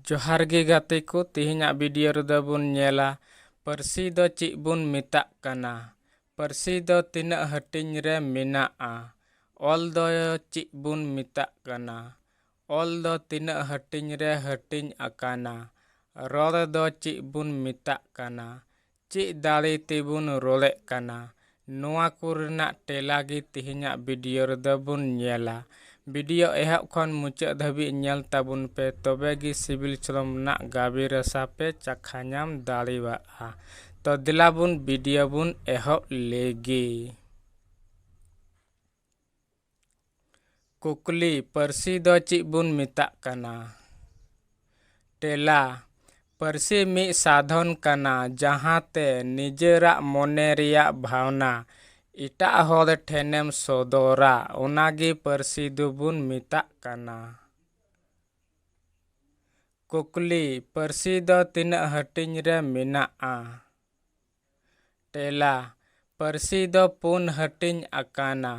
जोहार गे गाते को तेहेᱧᱟ वीडियो रेदो बुन नेला पारसी दो ची बुन मेताग काना। पारसी दो तिना हटिंग रे मेनाआ। ऑल दो ची बुन मेताग काना। ऑल दो तिना हटिंग रे हटिंग आकाना। रोल दो ची बुन मेताग काना। ची दाड़ी तेबुन रोले काना। नोआ कुरना टेलागी तेहेᱧा वीडियो रेदो बुन नेला। वीडियो एहब खन मुचाद धाबी नेल ताबुन पे तबेगी सिविल चलम ना गाबी रसा पे चाखा नाम दाड़ीवाआ। तो दिला बुन वीडियो बुन एहब लेगी। कुकली पारसी दो ची बुन मेताग काना। टेला पारसी मी साधन काना जहाते निजेरा मोने रिया भावना इटा होद ठेनेम सोदोरा ओनागी पारसी दुबुन मेताग काना। कुकली पारसी दो तिना हटिंग रे मेनाआ। टेला पारसी दो पुन हटिंग आकाना।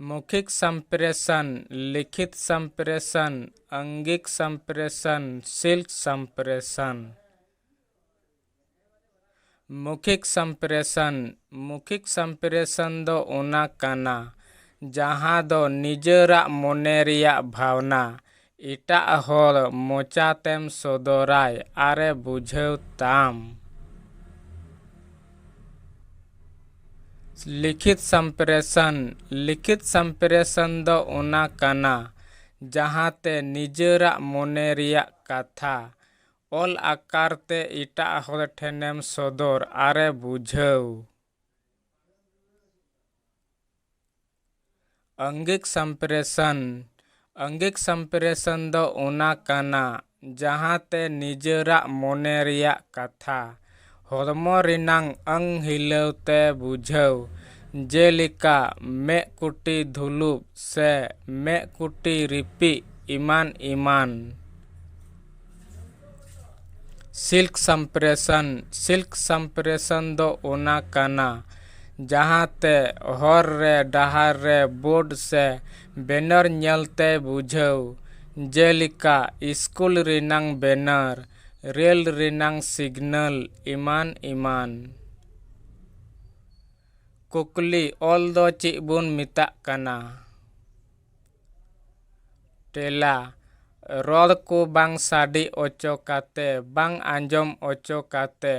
मौखिक संप्रेषण, लिखित संप्रेषण, अंगिक संप्रेषण, शिल्क संप्रेषण। मौखिक संप्रेषण दो ओना काना जहां दो निजेरा मोने रिया भावना इटा होर मोचातेम सोदोराय आरे बुझेव ताम। लिखित संप्रेषण दो ओना काना जहाते निजेरा मोने रिया कथा ऑल आकार ते इटा होर ठेनेम सोदोर आरे बुझेव। अंगिक संप्रेषण दो ओना काना जहाते निजेरा मोने रिया कथा हॉर्मो रिनांग अंग हिलौते बुझेव जेलिका में कुटी धुलुप से में कुटी रिपी इमान इमान। शिल्क संप्रेषण दो ओना काना जहाते हर रे डहार रे बोर्ड से बैनर नेलते बुझेव जेलिका स्कूल रिनांग बैनर, रेल रिनांग सिग्नल इमान इमान। कुकली ऑल दो ची बुन मेताग काना। टेला रोड को बांग साडी ओचो काते बांग आंजम ओचो काते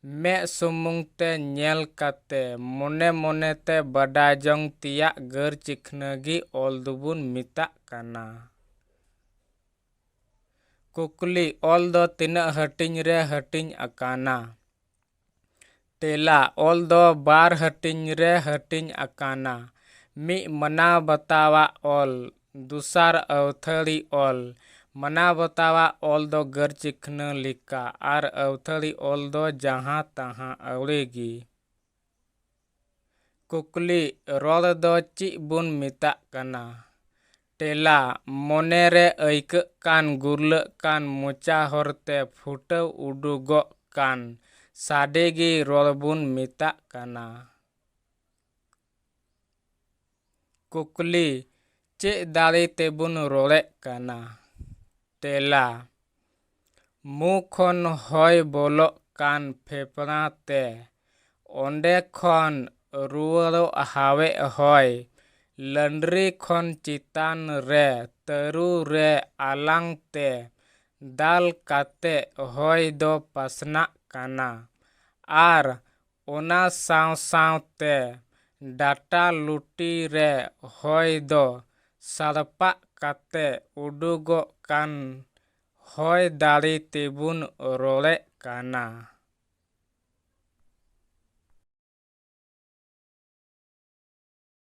में सुमुंग ते नेल काते मोने मोने ते बड़ा जंग तिया गर चिखनगी ऑल दुबुन मेताग काना। कुकली ऑल दो तिना हटिंग रे हटिंग आकाना। टेला ऑल दो बार हटिंग रे हटिंग आकाना। मी मना बतावा ऑल दूसर अवथड़ी ऑल मना बतावा ऑल दो गर चिखन लिका आर अवथड़ी ऑल दो जहां तहां अवड़ेगी। कुकली रोल दो ची बुन मेताग काना। टेला मोने रे ऐक कान गुरल कान मोचा होरते फुटव उडुगो कान साडेगी रोल बुन मेताग काना। कुकली चे दाड़ी तेबुन रोले काना। टेला मु खन होय बोलो कान फेफड़ा ते ओंडे खन रुवारो हावे होय लंड्री खन चितान रे तरु रे आलांग ते दाल काते होय दो पासना काना आर ओना साव साव ते डाटा लुटी रे होय दो सारपा काते उडुगो कान होय दाड़ी तेबुन रोले काना।